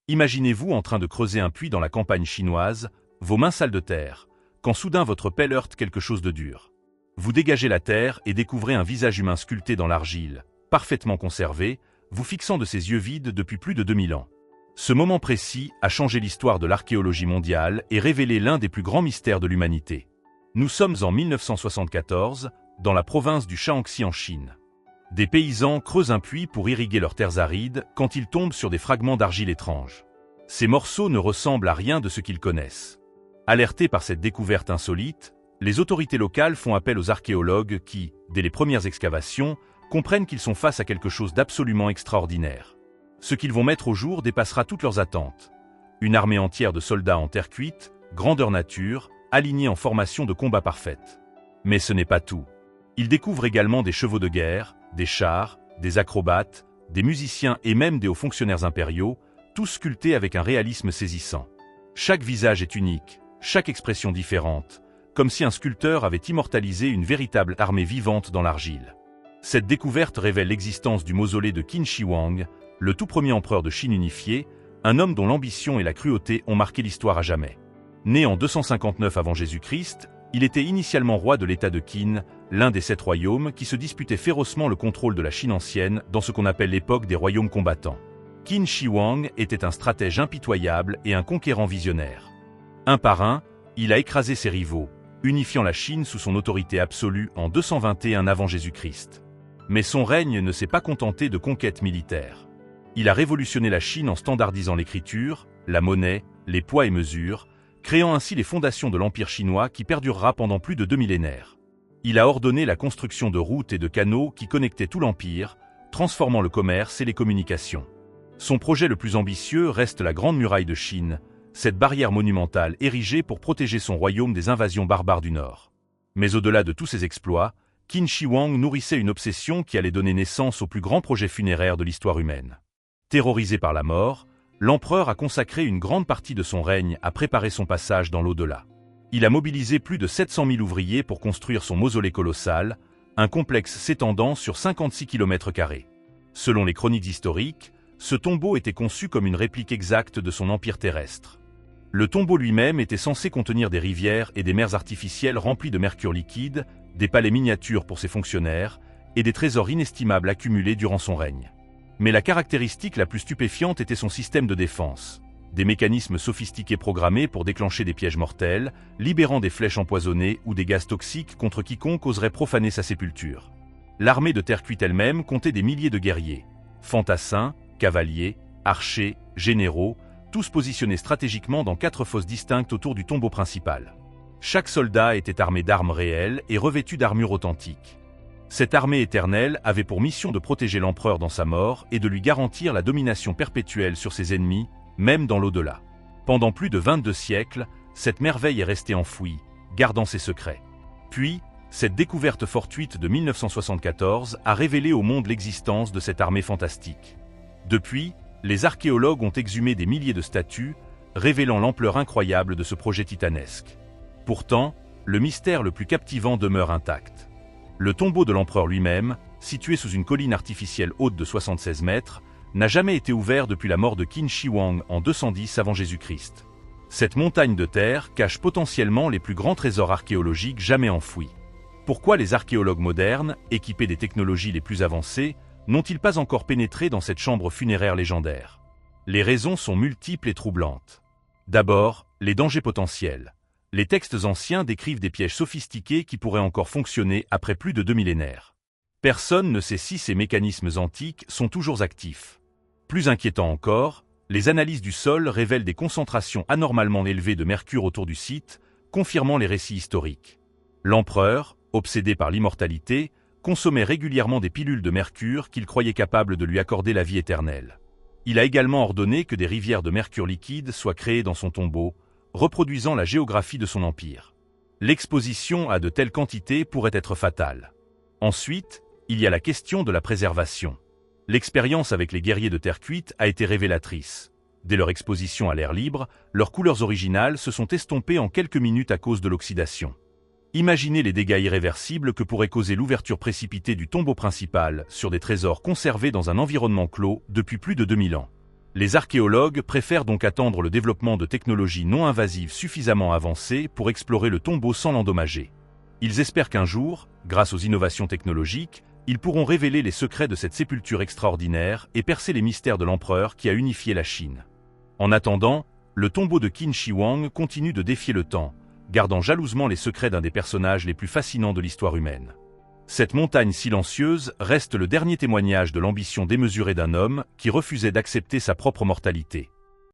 Imaginez-vous en train de creuser un puits dans la campagne chinoise, vos mains sales de terre, quand soudain votre pelle heurte quelque chose de dur. Vous dégagez la terre et découvrez un visage humain sculpté dans l'argile, parfaitement conservé, vous fixant de ses yeux vides depuis plus de 2000 ans. Ce moment précis a changé l'histoire de l'archéologie mondiale et révélé l'un des plus grands mystères de l'humanité. Nous sommes en 1974, dans la province du Shaanxi en Chine. Des paysans creusent un puits pour irriguer leurs terres arides quand ils tombent sur des fragments d'argile étranges. Ces morceaux ne ressemblent à rien de ce qu'ils connaissent. Alertés par cette découverte insolite, les autorités locales font appel aux archéologues qui, dès les premières excavations, comprennent qu'ils sont face à quelque chose d'absolument extraordinaire. Ce qu'ils vont mettre au jour dépassera toutes leurs attentes. Une armée entière de soldats en terre cuite, grandeur nature, alignés en formation de combat parfaite. Mais ce n'est pas tout. Ils découvrent également des chevaux de guerre, des chars, des acrobates, des musiciens et même des hauts fonctionnaires impériaux, tous sculptés avec un réalisme saisissant. Chaque visage est unique, chaque expression différente, comme si un sculpteur avait immortalisé une véritable armée vivante dans l'argile. Cette découverte révèle l'existence du mausolée de Qin Shi Huang, le tout premier empereur de Chine unifiée, un homme dont l'ambition et la cruauté ont marqué l'histoire à jamais. Né en 259 avant Jésus-Christ, il était initialement roi de l'État de Qin, l'un des 7 royaumes qui se disputaient férocement le contrôle de la Chine ancienne dans ce qu'on appelle l'époque des royaumes combattants. Qin Shi Huang était un stratège impitoyable et un conquérant visionnaire. Un par un, il a écrasé ses rivaux, unifiant la Chine sous son autorité absolue en 221 avant Jésus-Christ. Mais son règne ne s'est pas contenté de conquêtes militaires. Il a révolutionné la Chine en standardisant l'écriture, la monnaie, les poids et mesures, créant ainsi les fondations de l'Empire chinois qui perdurera pendant plus de 2 millénaires. Il a ordonné la construction de routes et de canaux qui connectaient tout l'Empire, transformant le commerce et les communications. Son projet le plus ambitieux reste la Grande Muraille de Chine, cette barrière monumentale érigée pour protéger son royaume des invasions barbares du Nord. Mais au-delà de tous ces exploits, Qin Shi Huang nourrissait une obsession qui allait donner naissance au plus grand projet funéraire de l'histoire humaine. Terrorisé par la mort, l'empereur a consacré une grande partie de son règne à préparer son passage dans l'au-delà. Il a mobilisé plus de 700 000 ouvriers pour construire son mausolée colossal, un complexe s'étendant sur 56 km². Selon les chroniques historiques, ce tombeau était conçu comme une réplique exacte de son empire terrestre. Le tombeau lui-même était censé contenir des rivières et des mers artificielles remplies de mercure liquide, des palais miniatures pour ses fonctionnaires, et des trésors inestimables accumulés durant son règne. Mais la caractéristique la plus stupéfiante était son système de défense. Des mécanismes sophistiqués programmés pour déclencher des pièges mortels, libérant des flèches empoisonnées ou des gaz toxiques contre quiconque oserait profaner sa sépulture. L'armée de terre cuite elle-même comptait des milliers de guerriers, fantassins, cavaliers, archers, généraux, tous positionnés stratégiquement dans 4 fosses distinctes autour du tombeau principal. Chaque soldat était armé d'armes réelles et revêtu d'armures authentiques. Cette armée éternelle avait pour mission de protéger l'empereur dans sa mort et de lui garantir la domination perpétuelle sur ses ennemis, même dans l'au-delà. Pendant plus de 22 siècles, cette merveille est restée enfouie, gardant ses secrets. Puis, cette découverte fortuite de 1974 a révélé au monde l'existence de cette armée fantastique. Depuis, les archéologues ont exhumé des milliers de statues, révélant l'ampleur incroyable de ce projet titanesque. Pourtant, le mystère le plus captivant demeure intact. Le tombeau de l'empereur lui-même, situé sous une colline artificielle haute de 76 mètres, n'a jamais été ouvert depuis la mort de Qin Shi Huang en 210 avant Jésus-Christ. Cette montagne de terre cache potentiellement les plus grands trésors archéologiques jamais enfouis. Pourquoi les archéologues modernes, équipés des technologies les plus avancées, n'ont-ils pas encore pénétré dans cette chambre funéraire légendaire? Les raisons sont multiples et troublantes. D'abord, les dangers potentiels. Les textes anciens décrivent des pièges sophistiqués qui pourraient encore fonctionner après plus de 2 millénaires. Personne ne sait si ces mécanismes antiques sont toujours actifs. Plus inquiétant encore, les analyses du sol révèlent des concentrations anormalement élevées de mercure autour du site, confirmant les récits historiques. L'empereur, obsédé par l'immortalité, consommait régulièrement des pilules de mercure qu'il croyait capables de lui accorder la vie éternelle. Il a également ordonné que des rivières de mercure liquide soient créées dans son tombeau, reproduisant la géographie de son empire. L'exposition à de telles quantités pourrait être fatale. Ensuite, il y a la question de la préservation. L'expérience avec les guerriers de terre cuite a été révélatrice. Dès leur exposition à l'air libre, leurs couleurs originales se sont estompées en quelques minutes à cause de l'oxydation. Imaginez les dégâts irréversibles que pourrait causer l'ouverture précipitée du tombeau principal sur des trésors conservés dans un environnement clos depuis plus de 2000 ans. Les archéologues préfèrent donc attendre le développement de technologies non invasives suffisamment avancées pour explorer le tombeau sans l'endommager. Ils espèrent qu'un jour, grâce aux innovations technologiques, ils pourront révéler les secrets de cette sépulture extraordinaire et percer les mystères de l'empereur qui a unifié la Chine. En attendant, le tombeau de Qin Shi Huang continue de défier le temps, gardant jalousement les secrets d'un des personnages les plus fascinants de l'histoire humaine. Cette montagne silencieuse reste le dernier témoignage de l'ambition démesurée d'un homme qui refusait d'accepter sa propre mortalité.